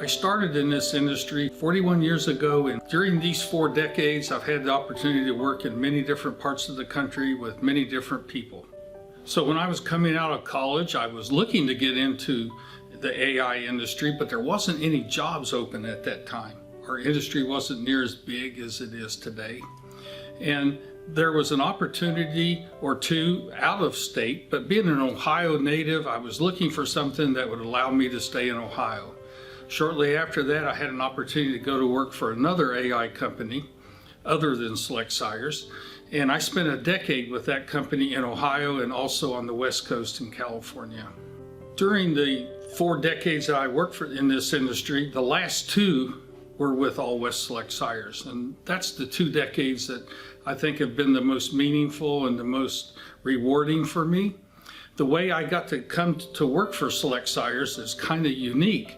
I started in this industry 41 years ago, and during these 4 decades, I've had the opportunity to work in many different parts of the country with many different people. So when I was coming out of college, I was looking to get into the AI industry, but there wasn't any jobs open at that time. Our industry wasn't near as big as it is today. And there was an opportunity or two out of state, but being an Ohio native, I was looking for something that would allow me to stay in Ohio. Shortly after that, I had an opportunity to go to work for another AI company other than Select Sires. And I spent a decade with that company in Ohio and also on the West Coast in California. During the 4 decades that I worked in this industry, the last 2 were with All West Select Sires. And that's the 2 decades that I think have been the most meaningful and the most rewarding for me. The way I got to come to work for Select Sires is kind of unique.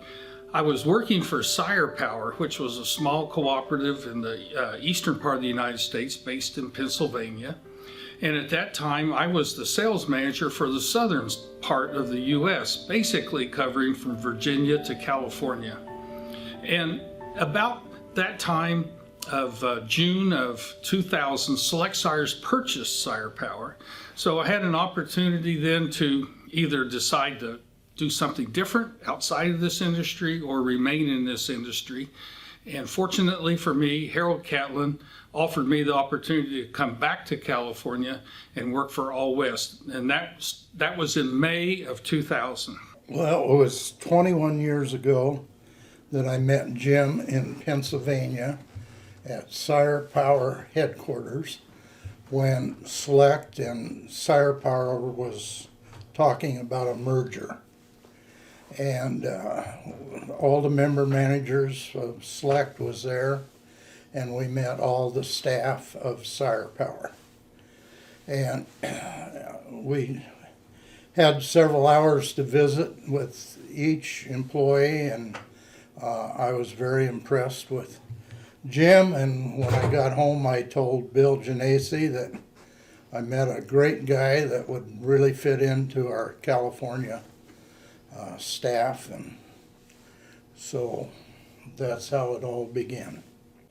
I was working for Sire Power, which was a small cooperative in the eastern part of the United States based in Pennsylvania. And at that time, I was the sales manager for the southern part of the US, basically covering from Virginia to California. And about that time of June of 2000, Select Sires purchased Sire Power. So I had an opportunity then to either decide to do something different outside of this industry or remain in this industry. And fortunately for me, Harold Catlin offered me the opportunity to come back to California and work for All West. And that was in May of 2000. Well, it was 21 years ago that I met Jim in Pennsylvania at Sire Power headquarters when Select and Sire Power was talking about a merger. And all the member managers of Select was there, and we met all the staff of Sire Power. And we had several hours to visit with each employee, and I was very impressed with Jim. And when I got home, I told Bill Genesi that I met a great guy that would really fit into our California staff, and so that's how it all began.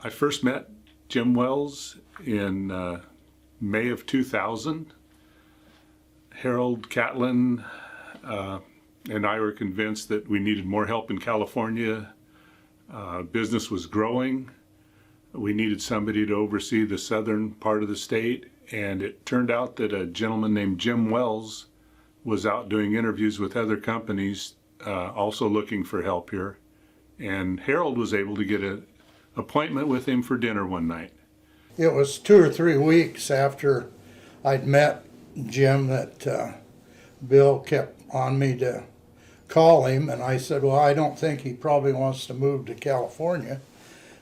I first met Jim Wells in May of 2000. Harold Catlin and I were convinced that we needed more help in California. Business was growing. We needed somebody to oversee the southern part of the state, and it turned out that a gentleman named Jim Wells was out doing interviews with other companies, also looking for help here. And Harold was able to get an appointment with him for dinner one night. It was 2 or 3 weeks after I'd met Jim that Bill kept on me to call him, and I said, well, I don't think he probably wants to move to California.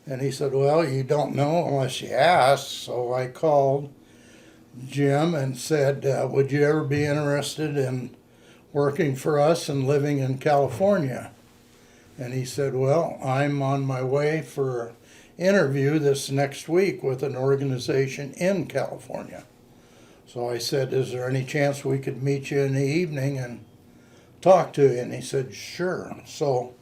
And he said, well, you don't know unless you ask. So I called Jim and said, would you ever be interested in working for us and living in California? And he said, well, I'm on my way for an interview this next week with an organization in California. So I said, is there any chance we could meet you in the evening and talk to you? And he said, sure. So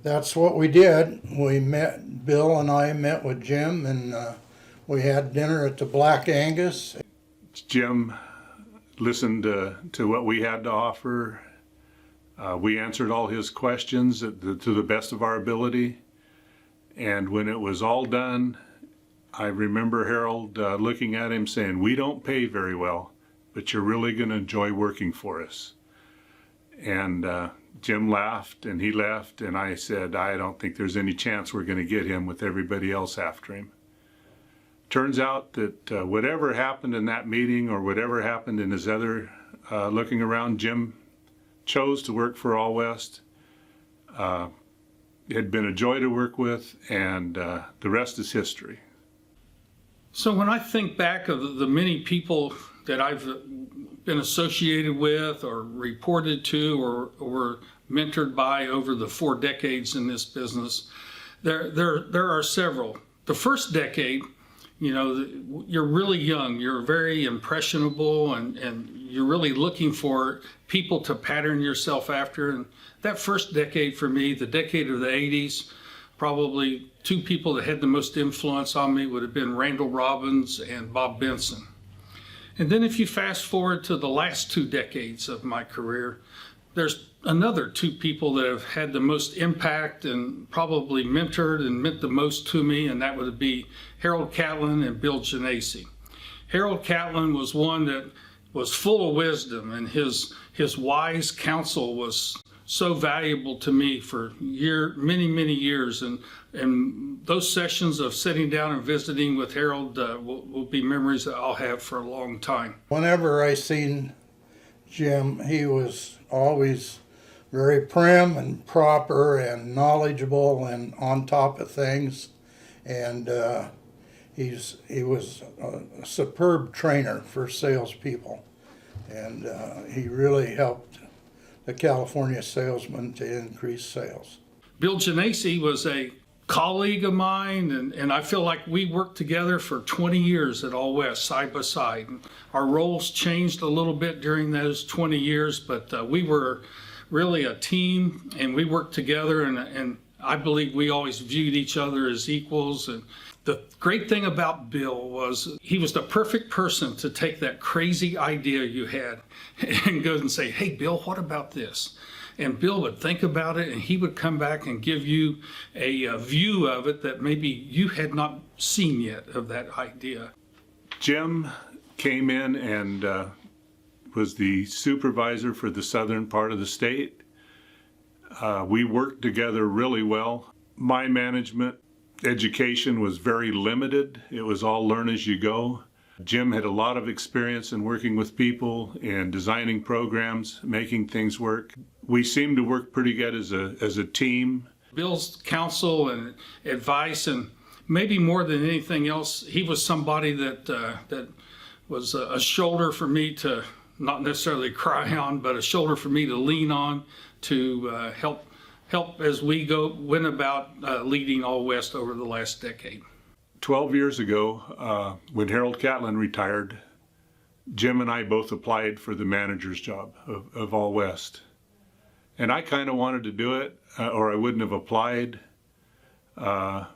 that's what we did. We met, Bill and I met with Jim, and we had dinner at the Black Angus. Jim listened to what we had to offer. We answered all his questions to the best of our ability. And when it was all done, I remember Harold looking at him saying, we don't pay very well, but you're really going to enjoy working for us. And Jim laughed and he left, and I said, I don't think there's any chance we're going to get him with everybody else after him. Turns out that whatever happened in that meeting or whatever happened in his other looking around, Jim chose to work for All West. It had been a joy to work with, and the rest is history. So when I think back of the many people that I've been associated with or reported to or were mentored by over the 4 decades in this business, there are several. The first decade, You're really young, you're very impressionable, and you're really looking for people to pattern yourself after. And that first decade for me, the decade of the 80s, probably two people that had the most influence on me would have been Randall Robbins and Bob Benson. And then if you fast forward to the last 2 decades of my career, there's another 2 people that have had the most impact and probably mentored and meant the most to me, and that would be Harold Catlin and Bill Genesi. Harold Catlin was one that was full of wisdom, and his wise counsel was so valuable to me for many years. And those sessions of sitting down and visiting with Harold will be memories that I'll have for a long time. Whenever I seen Jim, he was always very prim and proper and knowledgeable and on top of things. And he was a superb trainer for salespeople. And he really helped the California salesmen to increase sales. Bill Genesi was a colleague of mine, and I feel like we worked together for 20 years at All West, side by side. Our roles changed a little bit during those 20 years, but we were really a team, and we worked together, and I believe we always viewed each other as equals. And the great thing about Bill was he was the perfect person to take that crazy idea you had and go and say, "Hey, Bill, what about this?" And Bill would think about it, and he would come back and give you a view of it that maybe you had not seen yet of that idea. Jim came in and was the supervisor for the southern part of the state. We worked together really well. My management education was very limited. It was all learn as you go. Jim had a lot of experience in working with people and designing programs, making things work. We seemed to work pretty good as a team. Bill's counsel and advice, and maybe more than anything else, he was somebody that was a shoulder for me to not necessarily cry on, but a shoulder for me to lean on to help as we went about leading All West over the last decade. 12 years ago, when Harold Catlin retired, Jim and I both applied for the manager's job of All West. And I kind of wanted to do it, or I wouldn't have applied. But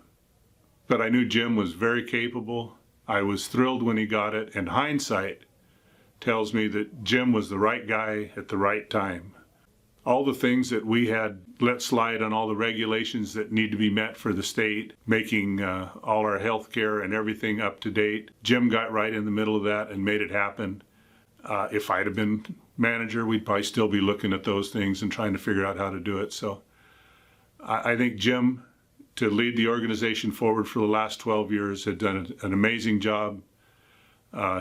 I knew Jim was very capable. I was thrilled when he got it, and hindsight tells me that Jim was the right guy at the right time. All the things that we had let slide on all the regulations that need to be met for the state, making all our health care and everything up to date. Jim got right in the middle of that and made it happen. If I'd have been manager, we'd probably still be looking at those things and trying to figure out how to do it. So I think Jim, to lead the organization forward for the last 12 years, had done an amazing job.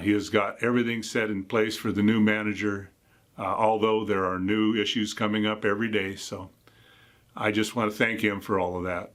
He has got everything set in place for the new manager. Although there are new issues coming up every day. So I just want to thank him for all of that.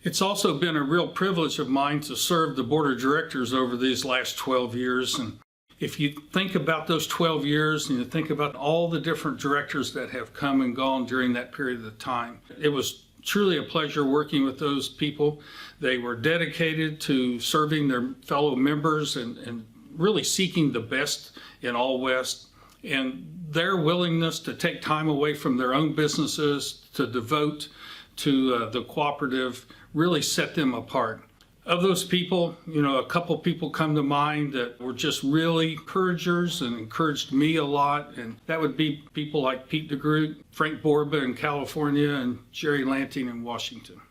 It's also been a real privilege of mine to serve the board of directors over these last 12 years. And if you think about those 12 years and you think about all the different directors that have come and gone during that period of time, it was truly a pleasure working with those people. They were dedicated to serving their fellow members and really seeking the best in All West. And their willingness to take time away from their own businesses to devote to the cooperative really set them apart. Of those people, a couple people come to mind that were just really encouragers and encouraged me a lot. And that would be people like Pete DeGroot, Frank Borba in California, and Jerry Lanting in Washington.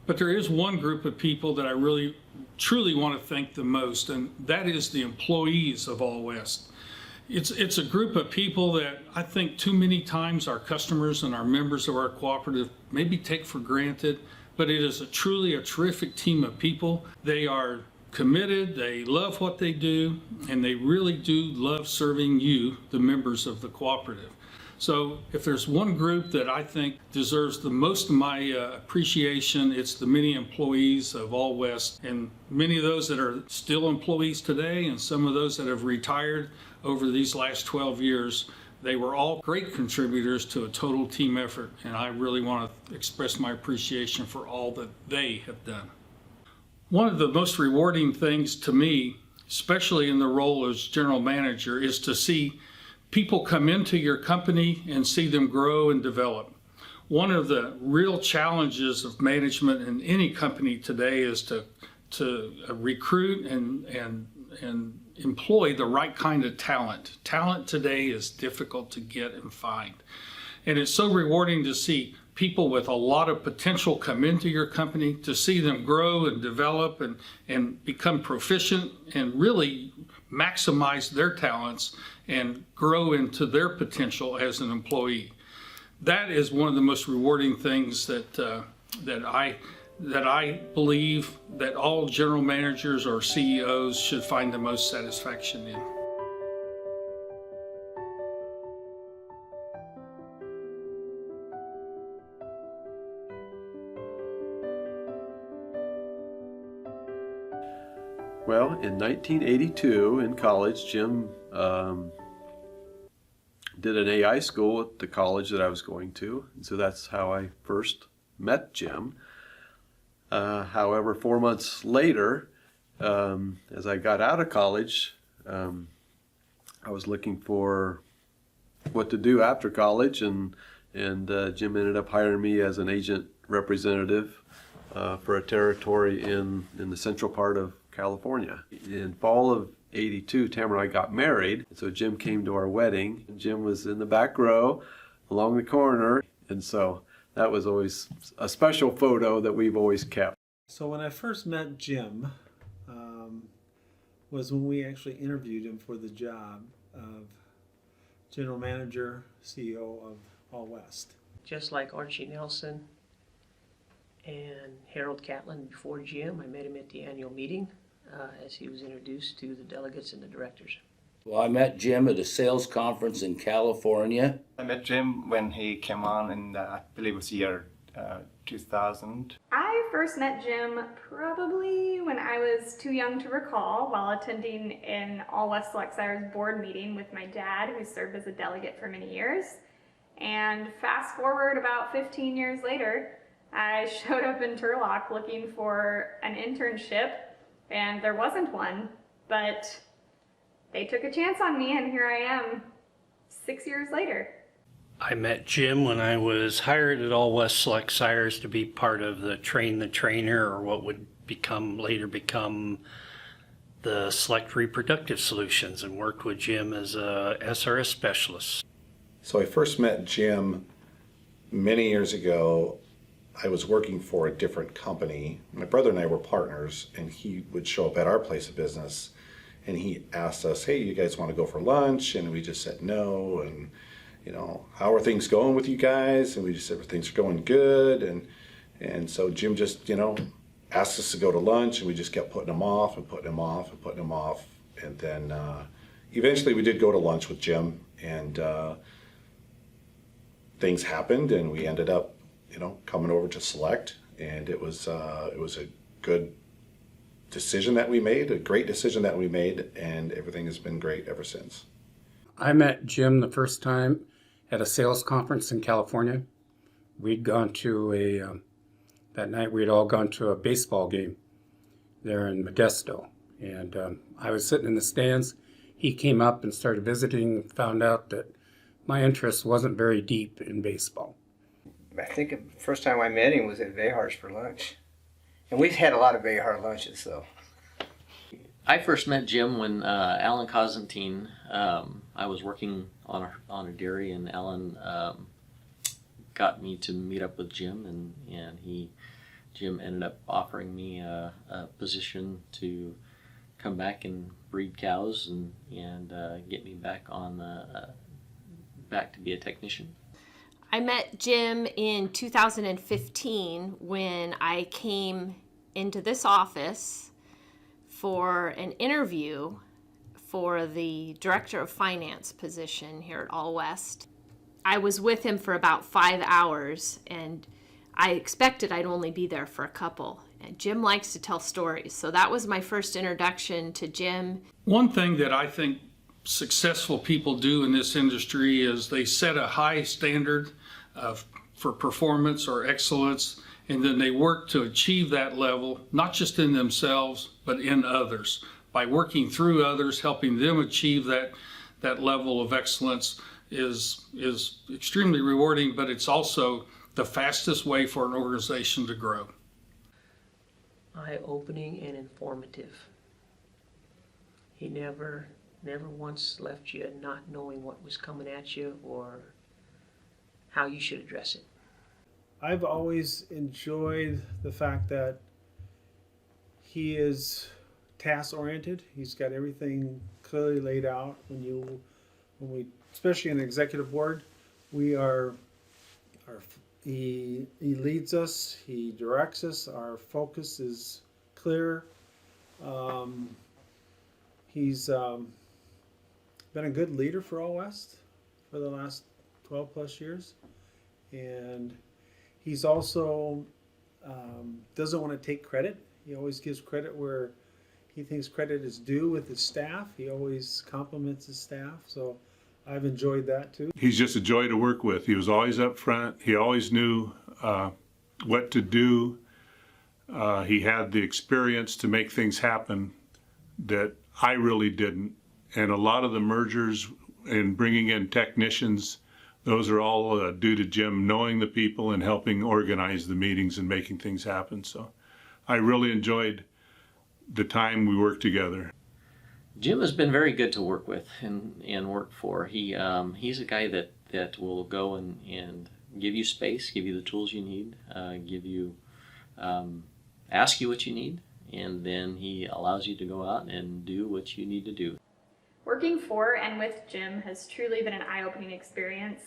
But there is one group of people that I really, truly want to thank the most, and that is the employees of All West. It's a group of people that I think too many times our customers and our members of our cooperative maybe take for granted, but it is truly a terrific team of people. They are committed, they love what they do, and they really do love serving you, the members of the cooperative. So if there's one group that I think deserves the most of my appreciation, it's the many employees of All West, and many of those that are still employees today and some of those that have retired over these last 12 years. They were all great contributors to a total team effort, and I really want to express my appreciation for all that they have done. One of the most rewarding things to me, especially in the role as general manager, is to see people come into your company and see them grow and develop. One of the real challenges of management in any company today is to recruit and employ the right kind of talent. Talent today is difficult to get and find. And it's so rewarding to see people with a lot of potential come into your company, to see them grow and develop and become proficient and really maximize their talents and grow into their potential as an employee. That is one of the most rewarding things that I believe that all general managers or CEOs should find the most satisfaction in. Well, in 1982 in college, Jim did an AI school at the college that I was going to, and so that's how I first met Jim. However, 4 months later, as I got out of college, I was looking for what to do after college, and Jim ended up hiring me as an agent representative for a territory in the central part of California. In fall of '82, Tamara and I got married, so Jim came to our wedding. Jim was in the back row along the corner, and so that was always a special photo that we've always kept. So when I first met Jim was when we actually interviewed him for the job of General Manager, CEO of All West. Just like Archie Nelson and Harold Catlin before Jim, I met him at the annual meeting as he was introduced to the delegates and the directors. Well, I met Jim at a sales conference in California. I met Jim when he came on in, I believe it was year 2000. I first met Jim probably when I was too young to recall while attending an All West Select Sires board meeting with my dad, who served as a delegate for many years. And fast forward about 15 years later, I showed up in Turlock looking for an internship, and there wasn't one, but they took a chance on me, and here I am 6 years later. I met Jim when I was hired at All West Select Sires to be part of the Train the Trainer, or what would later become the Select Reproductive Solutions, and worked with Jim as a SRS specialist. So I first met Jim many years ago. I was working for a different company. My brother and I were partners, and he would show up at our place of business, and he asked us, hey, you guys want to go for lunch? And we just said no. And how are things going with you guys? And we just said, things are going good. And so Jim just, asked us to go to lunch, and we just kept putting him off and putting him off and putting him off. And then eventually we did go to lunch with Jim, and things happened, and we ended up, coming over to Select. And it was a good decision that we made, a great decision that we made, and everything has been great ever since. I met Jim the first time at a sales conference in California. We'd gone to that night we'd all gone to a baseball game there in Modesto. And I was sitting in the stands. He came up and started visiting and found out that my interest wasn't very deep in baseball. I think the first time I met him was at Vehar's for lunch. And we've had a lot of Vehar lunches, so. I first met Jim when Alan Cosentine, I was working on a dairy, and Alan got me to meet up with Jim, and Jim ended up offering me a position to come back and breed cows and get me back back to be a technician. I met Jim in 2015 when I came into this office for an interview for the Director of Finance position here at All West. I was with him for about 5 hours, and I expected I'd only be there for a couple. And Jim likes to tell stories, so that was my first introduction to Jim. One thing that I think successful people do in this industry is they set a high standard for performance or excellence, And then they work to achieve that level, not just in themselves, but in others. By working through others, helping them achieve that level of excellence is extremely rewarding, but it's also the fastest way for an organization to grow. Eye-opening and informative. He never once left you not knowing what was coming at you or how you should address it. I've always enjoyed the fact that he is task-oriented. He's got everything clearly laid out. When we, especially in the executive board, he leads us, he directs us. Our focus is clear. He's been a good leader for All West for the last 12 plus years, and he's also doesn't want to take credit. He always gives credit where he thinks credit is due with his staff. He always compliments his staff, so I've enjoyed that too. He's just a joy to work with. He was always up front. He always knew what to do. He had the experience to make things happen that I really didn't. And a lot of the mergers and bringing in technicians, those are all due to Jim knowing the people and helping organize the meetings and making things happen. So I really enjoyed the time we worked together. Jim has been very good to work with and work for. He's a guy that will go and give you space, give you the tools you need, ask you what you need, and then he allows you to go out and do what you need to do. Working for and with Jim has truly been an eye-opening experience.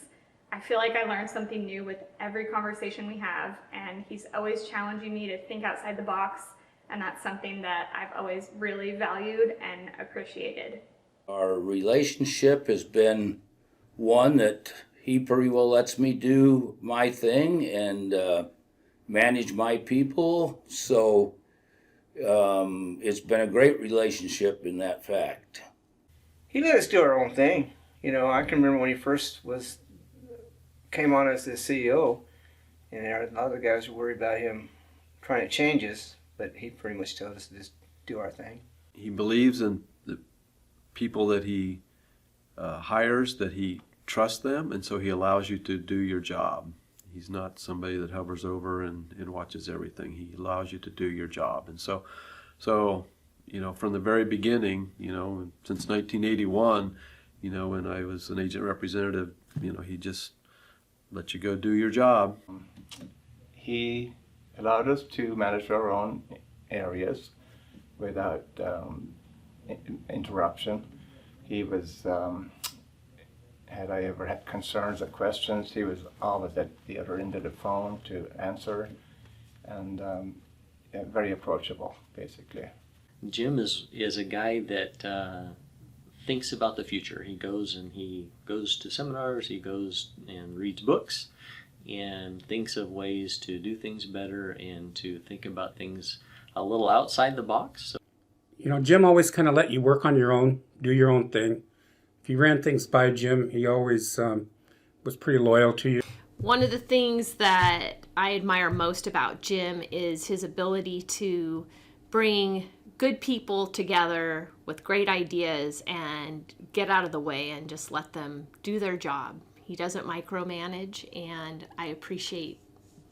I feel like I learn something new with every conversation we have, and he's always challenging me to think outside the box, and that's something that I've always really valued and appreciated. Our relationship has been one that he pretty well lets me do my thing and manage my people, so it's been a great relationship in that fact. He let us do our own thing. You know, I can remember when he first came on as the CEO, and a lot of the guys were worried about him trying to change us, but he pretty much told us to just do our thing. He believes in the people that he hires, that he trusts them, and so he allows you to do your job. He's not somebody that hovers over and watches everything. He allows you to do your job. And so you know, from the very beginning, you know, since 1981, you know, when I was an agent representative, you know, he just let you go do your job. He allowed us to manage our own areas without interruption. He was, had I ever had concerns or questions, he was always at the other end of the phone to answer, and very approachable, basically. Jim is a guy that thinks about the future. He goes to seminars, he goes and reads books, and thinks of ways to do things better and to think about things a little outside the box. So, you know, Jim always kind of let you work on your own, do your own thing. If you ran things by Jim, he always was pretty loyal to you. One of the things that I admire most about Jim is his ability to bring good people together with great ideas and get out of the way and just let them do their job. He doesn't micromanage, and I appreciate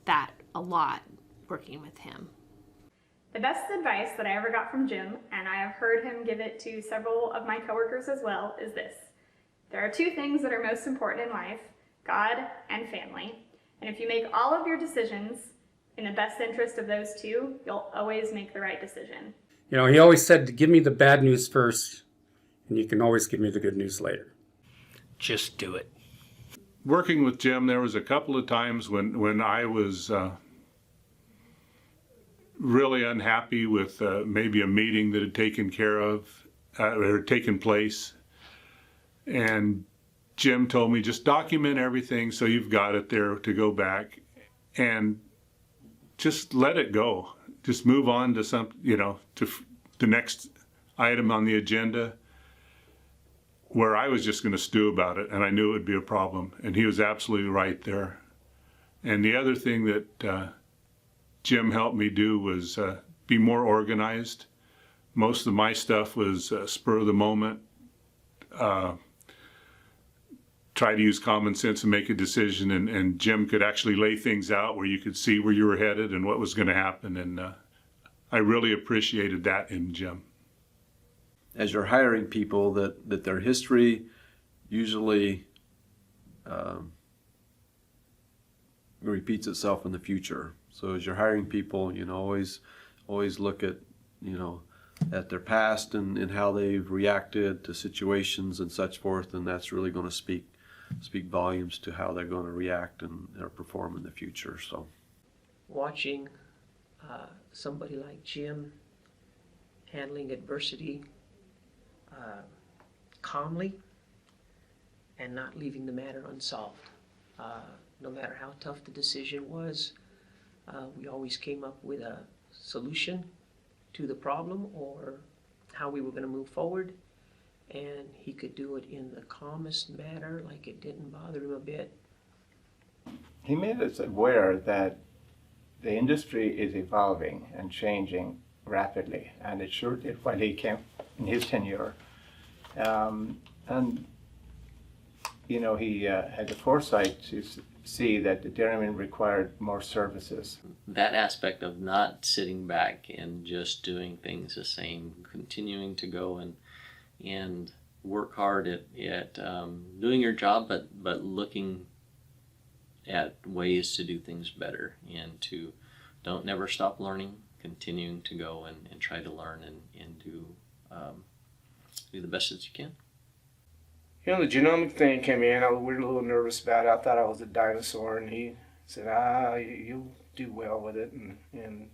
that a lot working with him. The best advice that I ever got from Jim, and I have heard him give it to several of my coworkers as well, is this. There are two things that are most important in life, God and family. And if you make all of your decisions in the best interest of those two, you'll always make the right decision. You know, he always said to give me the bad news first, and you can always give me the good news later. Just do it. Working with Jim, there was a couple of times when I was really unhappy with maybe a meeting that had taken place, and Jim told me, just document everything so you've got it there to go back and just let it go. Just move on to to the next item on the agenda, where I was just going to stew about it, and I knew it would be a problem. And he was absolutely right there. And the other thing that Jim helped me do was be more organized. Most of my stuff was spur of the moment. Try to use common sense and make a decision, and Jim could actually lay things out where you could see where you were headed and what was going to happen, and I really appreciated that in Jim. As you're hiring people, that their history usually repeats itself in the future. So as you're hiring people, always look at, at their past and how they've reacted to situations and such forth, and that's really going to speak volumes to how they're going to react and or perform in the future. So Watching somebody like Jim handling adversity calmly and not leaving the matter unsolved. No matter how tough the decision was, we always came up with a solution to the problem or how we were going to move forward. And he could do it in the calmest manner, like it didn't bother him a bit. He made us aware that the industry is evolving and changing rapidly, and it sure did when he came in his tenure. He had the foresight to see that the dairymen required more services. That aspect of not sitting back and just doing things the same, continuing to go and work hard at doing your job, but looking at ways to do things better and to never stop learning, continuing to go and try to learn and do the best that you can. The genomic thing came in. We were a little nervous about it. I thought I was a dinosaur, and he said, you'll do well with it. And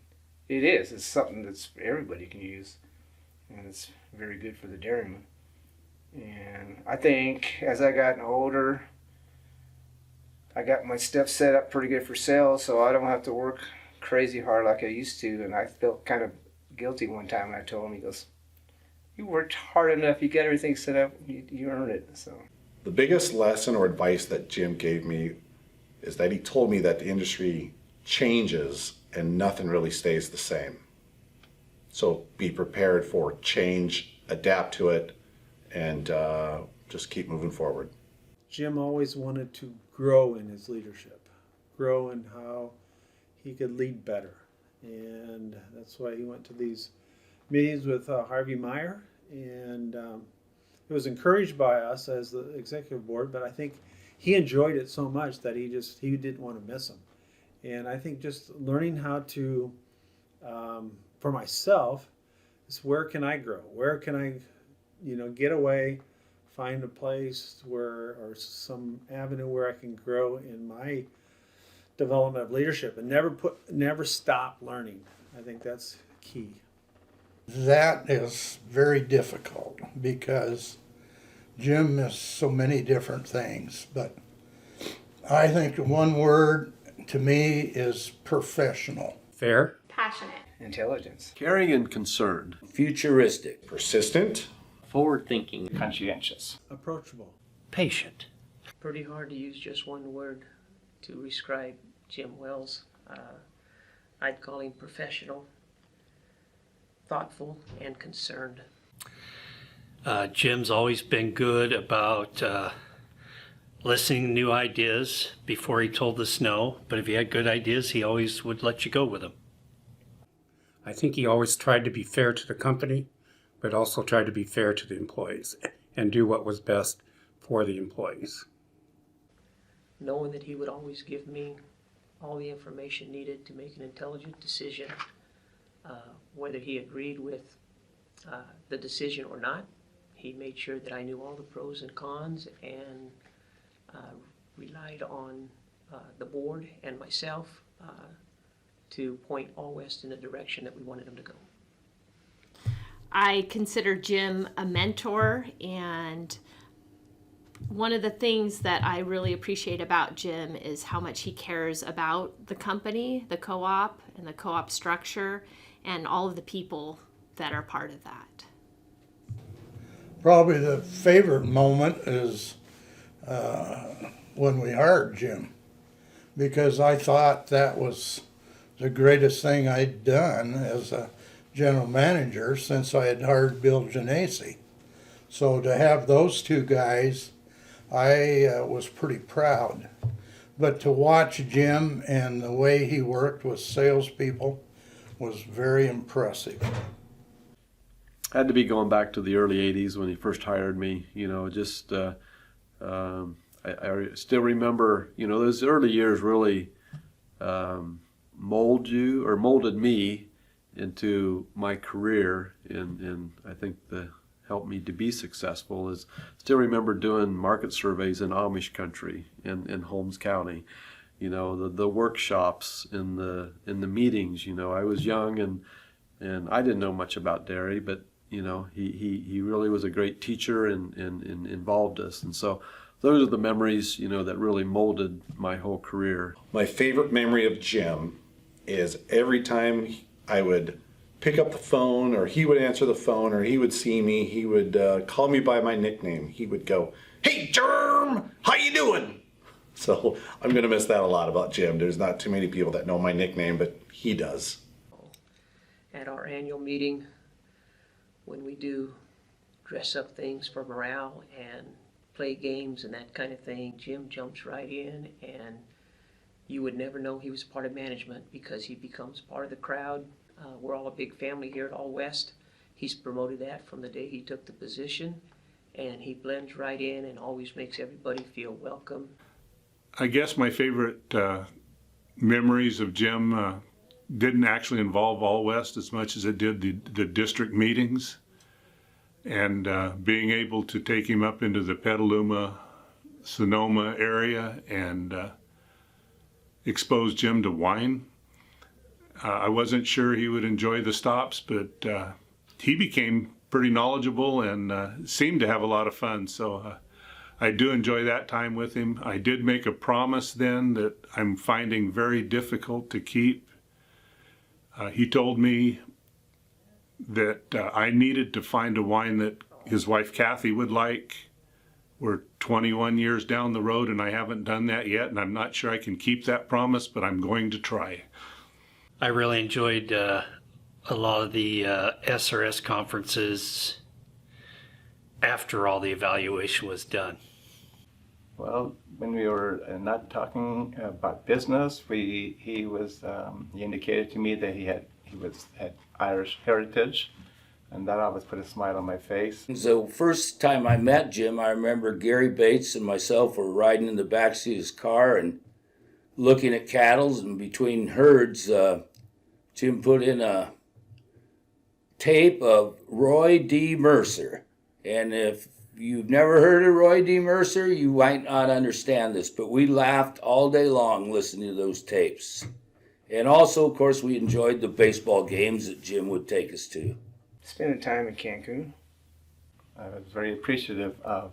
it is. It's something that's everybody can use, and it's very good for the dairyman. And I think as I gotten older, I got my stuff set up pretty good for sale, so I don't have to work crazy hard like I used to. And I felt kind of guilty one time when I told him, he goes, "You worked hard enough, you got everything set up, you earned it." So The biggest lesson or advice that Jim gave me is that he told me that the industry changes and nothing really stays the same. So be prepared for change, adapt to it, and just keep moving forward. Jim always wanted to grow in his leadership, grow in how he could lead better. And that's why he went to these meetings with Harvey Meyer, and it was encouraged by us as the executive board, but I think he enjoyed it so much that he didn't want to miss them. And I think just learning how to, for myself, is where can I grow? Where can I, get away, find a place or some avenue where I can grow in my development of leadership and never stop learning. I think that's key. That is very difficult because Jim is so many different things, but I think one word to me is professional. Fair. Passionate. intelligence. Caring and concerned. Futuristic. Persistent. Forward thinking. Conscientious. Approachable. Patient. Pretty hard to use just one word to describe Jim Wells. I'd call him professional, thoughtful, and concerned. Jim's always been good about listening to new ideas before he told us no, but if he had good ideas, he always would let you go with them. I think he always tried to be fair to the company, but also tried to be fair to the employees and do what was best for the employees. Knowing that he would always give me all the information needed to make an intelligent decision, whether he agreed with the decision or not. He made sure that I knew all the pros and cons and relied on the board and myself to point All West in the direction that we wanted him to go. I consider Jim a mentor, and one of the things that I really appreciate about Jim is how much he cares about the company, the co-op, and the co-op structure, and all of the people that are part of that. Probably the favorite moment is when we hired Jim, because I thought that was the greatest thing I'd done as a general manager since I had hired Bill Genesi. So to have those two guys, I was pretty proud. But to watch Jim and the way he worked with salespeople was very impressive. Had to be going back to the early 80s when he first hired me, you know, just, I still remember, you know, those early years really molded me into my career, and I think helped me to be successful is still remember doing market surveys in Amish country in Holmes County, you know, the workshops in the meetings. You know, I was young and I didn't know much about dairy, but you know, he really was a great teacher and involved us, and so those are the memories, you know, that really molded my whole career. My favorite memory of Jim is every time I would pick up the phone, or he would answer the phone, or he would see me, he would call me by my nickname. He would go, "Hey, Germ, how you doing?" So I'm going to miss that a lot about Jim. There's not too many people that know my nickname, but he does. At our annual meeting, when we do dress up things for morale and play games and that kind of thing, Jim jumps right in, and you would never know he was part of management because he becomes part of the crowd. We're all a big family here at All West. He's promoted that from the day he took the position, and he blends right in and always makes everybody feel welcome. I guess my favorite memories of Jim didn't actually involve All West as much as it did the district meetings, and being able to take him up into the Petaluma, Sonoma area and expose Jim to wine. I wasn't sure he would enjoy the stops, but he became pretty knowledgeable and seemed to have a lot of fun. So I do enjoy that time with him. I did make a promise then that I'm finding very difficult to keep. He told me that I needed to find a wine that his wife Kathy would like. We're 21 years down the road and I haven't done that yet, and I'm not sure I can keep that promise, but I'm going to try. I really enjoyed a lot of the SRS conferences after all the evaluation was done. Well, when we were not talking about business, he indicated to me that he had Irish heritage, and that always put a smile on my face. The first time I met Jim, I remember Gary Bates and myself were riding in the backseat of his car and looking at cattle, and between herds, Jim put in a tape of Roy D. Mercer. And if you've never heard of Roy D. Mercer, you might not understand this, but we laughed all day long listening to those tapes. And also, of course, we enjoyed the baseball games that Jim would take us to. Spending time in Cancun. I was very appreciative of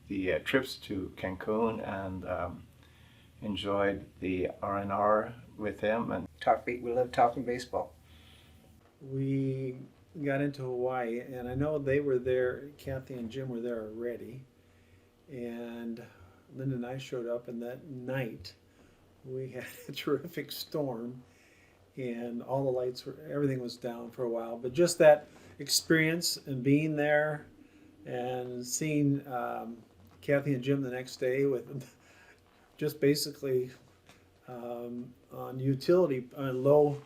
the trips to Cancun and enjoyed the R&R with him. And We love talking baseball. We got into Hawaii, and I know they were there, Kathy and Jim were there already, and Linda and I showed up, and that night we had a terrific storm, and all the lights everything was down for a while, but just that experience and being there and seeing Kathy and Jim the next day with just basically on utility, low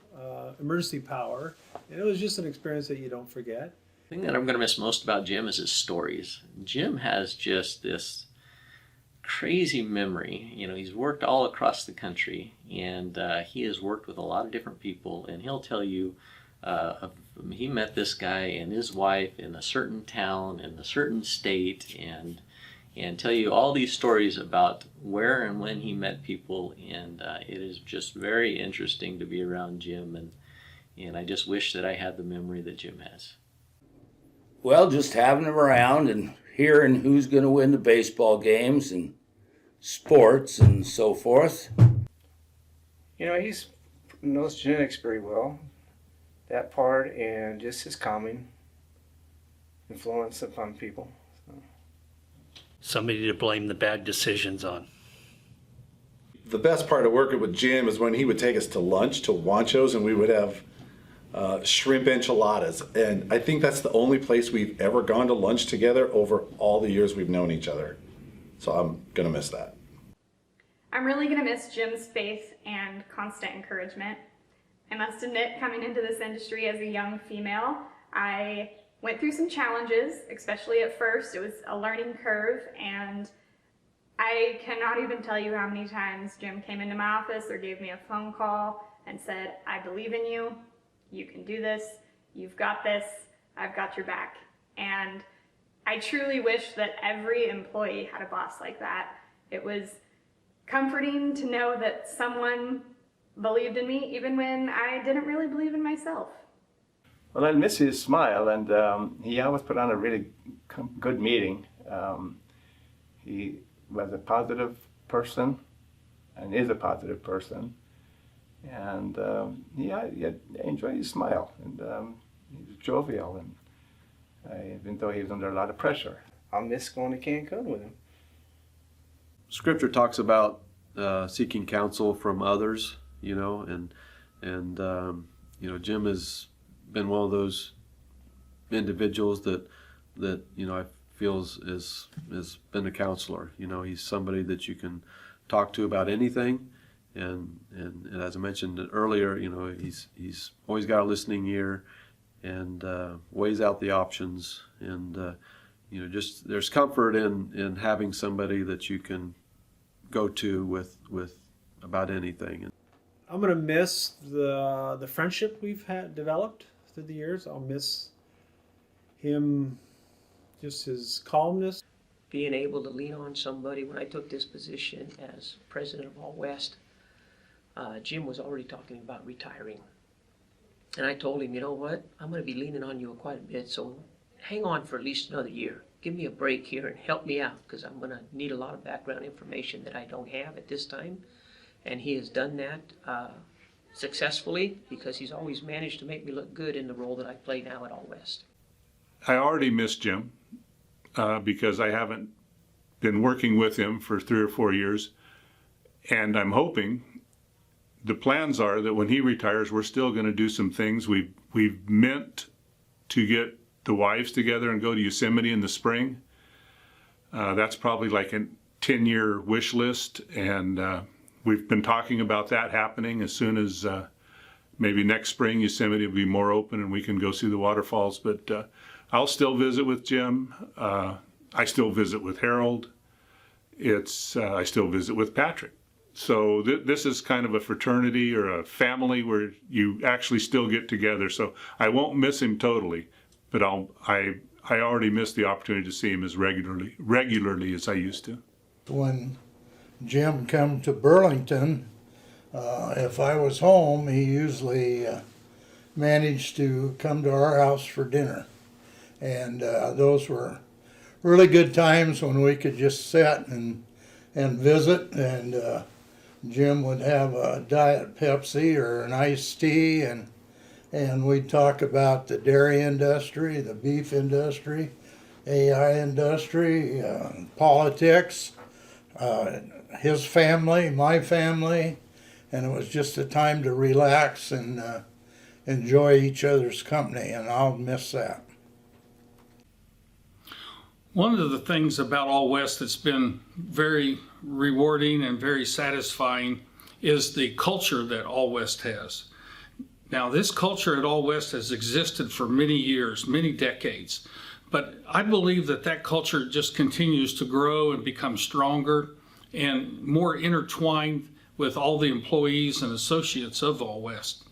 emergency power. And it was just an experience that you don't forget. The thing that I'm going to miss most about Jim is his stories. Jim has just this crazy memory. You know, he's worked all across the country, and he has worked with a lot of different people, and he'll tell you he met this guy and his wife in a certain town in a certain state, and tell you all these stories about where and when he met people, and it is just very interesting to be around Jim, and I just wish that I had the memory that Jim has. Well, just having him around and hearing who's going to win the baseball games and sports and so forth. You know, he knows genetics very well. That part, and just his calming influence upon people. Somebody to blame the bad decisions on. the best part of working with Jim is when he would take us to lunch to Wancho's and we would have shrimp enchiladas. And I think that's the only place we've ever gone to lunch together over all the years we've known each other. So I'm going to miss that. I'm really going to miss Jim's faith and constant encouragement. I must admit, coming into this industry as a young female, I went through some challenges, especially at first. It was a learning curve, and I cannot even tell you how many times Jim came into my office or gave me a phone call and said, I believe in you, you can do this, you've got this, I've got your back. And I truly wish that every employee had a boss like that. It was comforting to know that someone believed in me even when I didn't really believe in myself. Well, I miss his smile, and he always put on a really good meeting. He was a positive person, and is a positive person, and I enjoy his smile, and he was jovial, and even though he was under a lot of pressure. I'll miss going to Cancun with him. Scripture talks about seeking counsel from others, and Jim has been one of those individuals that I feel has been a counselor. He's somebody that you can talk to about anything, and as I mentioned earlier, he's always got a listening ear and weighs out the options, and just there's comfort in having somebody that you can go to with about anything. I'm gonna miss the friendship we've had developed through the years. I'll miss him, just his calmness. Being able to lean on somebody. When I took this position as president of All West, Jim was already talking about retiring. And I told him, you know what, I'm going to be leaning on you quite a bit, so hang on for at least another year. Give me a break here and help me out, because I'm going to need a lot of background information that I don't have at this time. And he has done that successfully, because he's always managed to make me look good in the role that I play now at All West. I already miss Jim because I haven't been working with him for 3 or 4 years, and I'm hoping the plans are that when he retires, we're still going to do some things. We've meant to get the wives together and go to Yosemite in the spring. That's probably like a 10-year wish list, and we've been talking about that happening as soon as maybe next spring. Yosemite will be more open and we can go see the waterfalls. But I'll still visit with Jim. I still visit with Harold. I still visit with Patrick. So this is kind of a fraternity or a family where you actually still get together. So I won't miss him totally, but I already miss the opportunity to see him as regularly as I used to. When Jim come to Burlington, if I was home, he usually managed to come to our house for dinner. And those were really good times when we could just sit and visit, and Jim would have a Diet Pepsi or an iced tea, and we'd talk about the dairy industry, the beef industry, AI industry, politics, his family, my family, and it was just a time to relax and enjoy each other's company, and I'll miss that. One of the things about All West that's been very rewarding and very satisfying is the culture that All West has. Now, this culture at All West has existed for many years, many decades, but I believe that culture just continues to grow and become stronger and more intertwined with all the employees and associates of All West.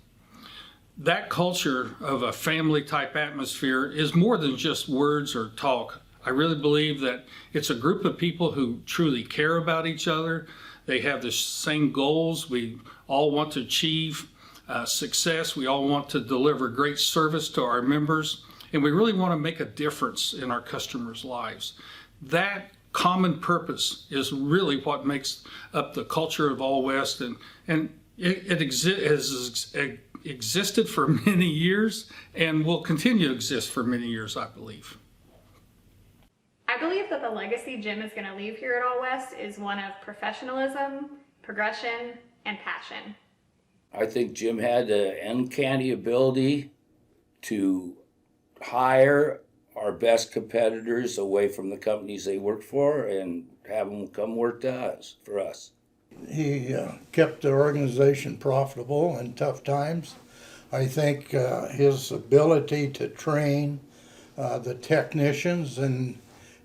That culture of a family type atmosphere is more than just words or talk. I really believe that it's a group of people who truly care about each other. They have the same goals. We all want to achieve success. We all want to deliver great service to our members, and we really want to make a difference in our customers' lives. That common purpose is really what makes up the culture of All West, and it has existed for many years and will continue to exist for many years, I believe. I believe that the legacy Jim is going to leave here at All West is one of professionalism, progression, and passion. I think Jim had the uncanny ability to hire our best competitors away from the companies they worked for and have them come work to us, for us. He kept the organization profitable in tough times. I think his ability to train the technicians and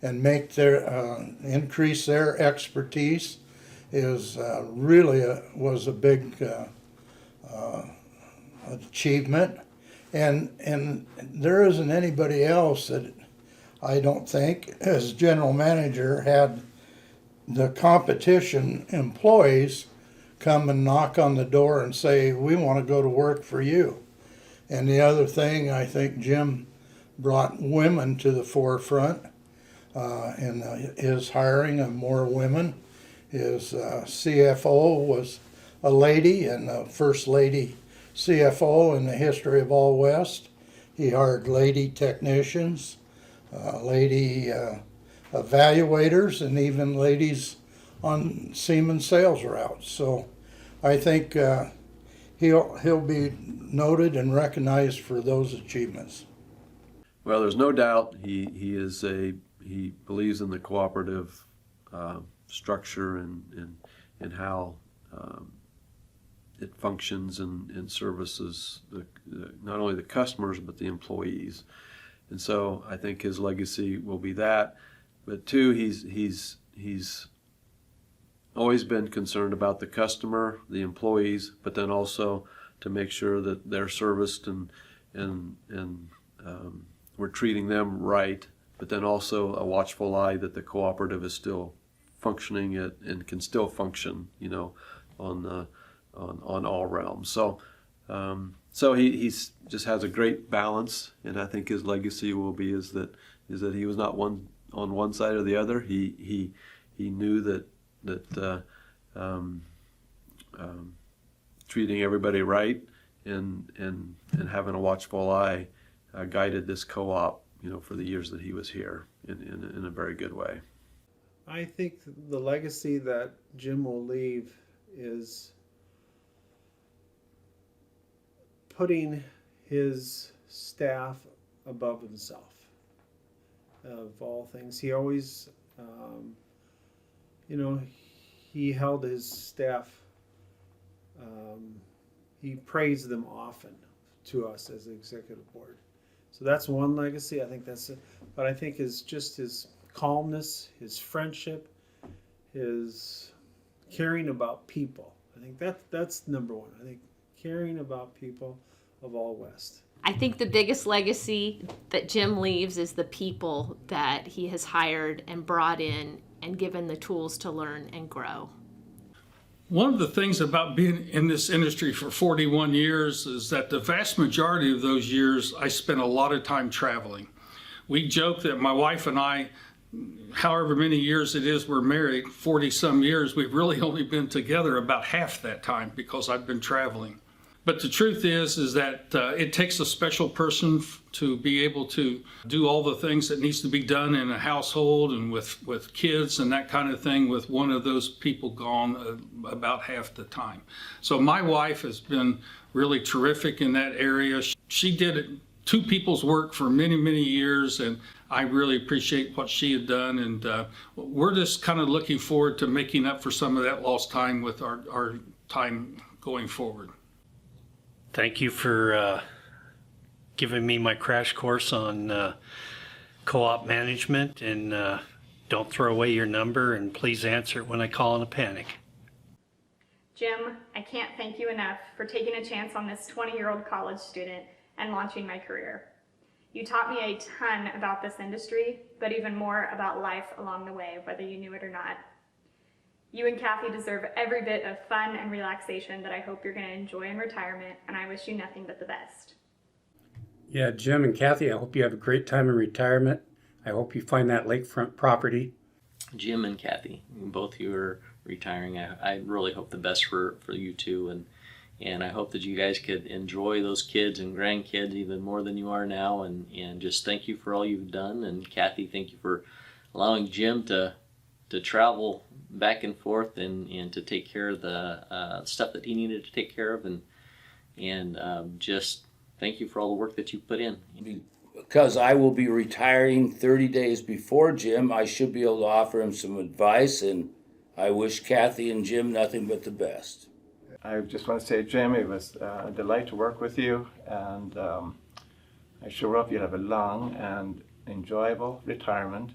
make their increase their expertise is was a big achievement. And there isn't anybody else that, I don't think, as general manager, had the competition employees come and knock on the door and say, we want to go to work for you. And the other thing, I think Jim brought women to the forefront in his hiring of more women. His CFO was a lady, and the first lady CFO in the history of All West. He hired lady technicians, lady evaluators, and even ladies on seaman sales routes. So I think he'll be noted and recognized for those achievements. Well, there's no doubt he believes in the cooperative structure and how it functions and services not only the customers but the employees. And so I think his legacy will be that. But two, he's always been concerned about the customer, the employees, but then also to make sure that they're serviced and we're treating them right. But then also a watchful eye that the cooperative is still functioning and can still function, on all realms. So he's just has a great balance, and I think his legacy will be is that he was not on one side or the other. He knew that treating everybody right and having a watchful eye guided this co-op, for the years that he was here in a very good way. I think the legacy that Jim will leave is putting his staff above himself. Of all things, he always, he held his staff, he praised them often to us as the executive board. So that's one legacy. I think that's it. But I think is just his calmness, his friendship, his caring about people. I think that's number one. I think caring about people of All West. I think the biggest legacy that Jim leaves is the people that he has hired and brought in and given the tools to learn and grow. One of the things about being in this industry for 41 years is that the vast majority of those years I spent a lot of time traveling. We joke that my wife and I, however many years it is we're married, 40 some years, we've really only been together about half that time because I've been traveling. But the truth is that it takes a special person to be able to do all the things that needs to be done in a household and with kids and that kind of thing, with one of those people gone about half the time. So my wife has been really terrific in that area. She did two people's work for many, many years, and I really appreciate what she had done. And we're just kind of looking forward to making up for some of that lost time with our time going forward. Thank you for giving me my crash course on co-op management, and don't throw away your number, and please answer it when I call in a panic. Jim, I can't thank you enough for taking a chance on this 20-year-old college student and launching my career. You taught me a ton about this industry, but even more about life along the way, whether you knew it or not. You and Kathy deserve every bit of fun and relaxation that I hope you're going to enjoy in retirement, and I wish you nothing but the best. Yeah, Jim and Kathy, I hope you have a great time in retirement. I hope you find that lakefront property. Jim and Kathy, both of you are retiring. I really hope the best for you two, and I hope that you guys could enjoy those kids and grandkids even more than you are now, and just thank you for all you've done. And Kathy, thank you for allowing Jim to to travel back and forth and to take care of the stuff that he needed to take care of, and just thank you for all the work that you put in. Because I will be retiring 30 days before Jim, I should be able to offer him some advice, and I wish Kathy and Jim nothing but the best. I just want to say, Jim, it was a delight to work with you, and I sure hope you have a long and enjoyable retirement.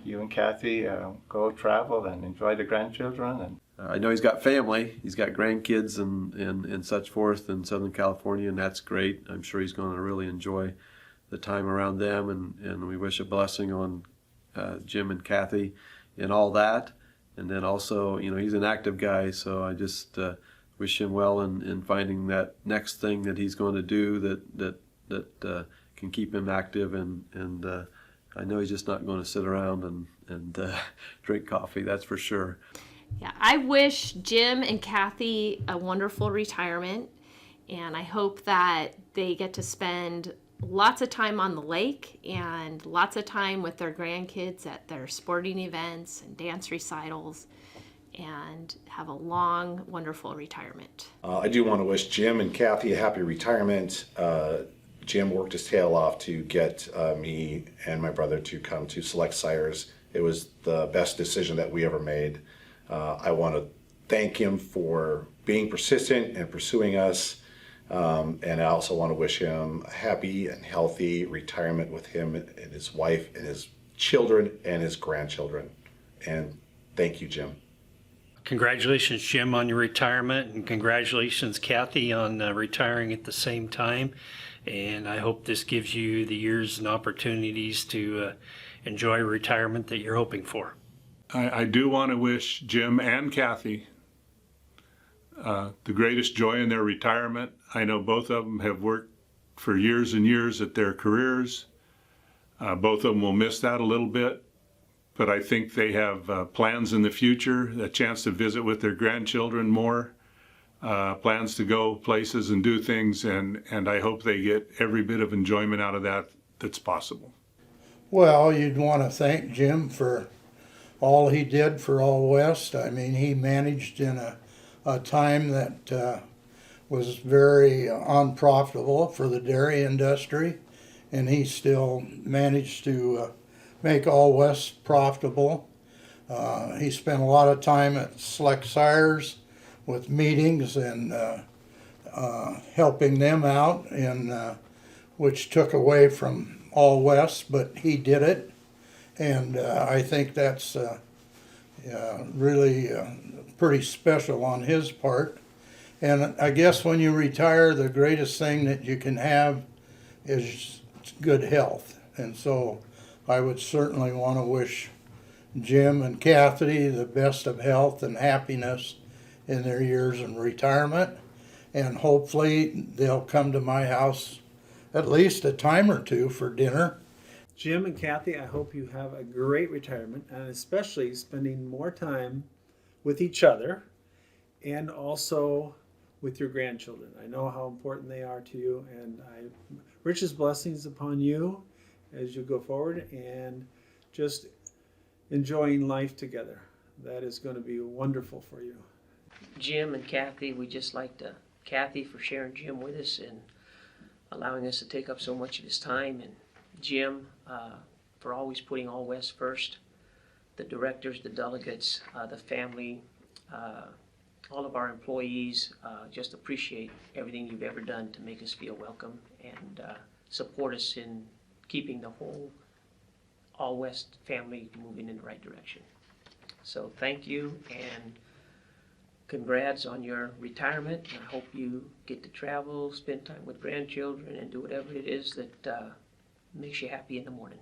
You and Kathy go travel and enjoy the grandchildren. And I know he's got family. He's got grandkids and such forth in Southern California, and that's great. I'm sure he's going to really enjoy the time around them, and we wish a blessing on Jim and Kathy in all that. And then also, he's an active guy, so I just wish him well in finding that next thing that he's going to do that can keep him active, and I know he's just not going to sit around and drink coffee, that's for sure. Yeah, I wish Jim and Kathy a wonderful retirement, and I hope that they get to spend lots of time on the lake and lots of time with their grandkids at their sporting events and dance recitals, and have a long, wonderful retirement. I do want to wish Jim and Kathy a happy retirement. Jim worked his tail off to get me and my brother to come to Select Sires. It was the best decision that we ever made. I want to thank him for being persistent and pursuing us. And I also want to wish him a happy and healthy retirement with him and his wife and his children and his grandchildren. And thank you, Jim. Congratulations, Jim, on your retirement, and congratulations, Kathy, on retiring at the same time. And I hope this gives you the years and opportunities to enjoy retirement that you're hoping for. I do want to wish Jim and Kathy the greatest joy in their retirement. I know both of them have worked for years and years at their careers. Both of them will miss that a little bit, but I think they have plans in the future, a chance to visit with their grandchildren more, plans to go places and do things, and I hope they get every bit of enjoyment out of that that's possible. Well, you'd want to thank Jim for all he did for All West. I mean, he managed in a time that was very unprofitable for the dairy industry, and he still managed to make All West profitable. He spent a lot of time at Select Sires with meetings and helping them out, and which took away from All West, but he did it, and I think that's really pretty special on his part. And I guess when you retire, the greatest thing that you can have is good health. And so I would certainly want to wish Jim and Kathy the best of health and happiness in their years in retirement. And hopefully they'll come to my house at least a time or two for dinner. Jim and Kathy, I hope you have a great retirement, and especially spending more time with each other and also with your grandchildren. I know how important they are to you, and richest blessings upon you as you go forward and just enjoying life together. That is going to be wonderful for you. Jim and Kathy, we just like to Kathy for sharing Jim with us and allowing us to take up so much of his time, and Jim for always putting All West first. The directors, the delegates, the family, all of our employees just appreciate everything you've ever done to make us feel welcome and support us in keeping the whole All West family moving in the right direction. So thank you, and congrats on your retirement. I hope you get to travel, spend time with grandchildren, and do whatever it is that makes you happy in the morning.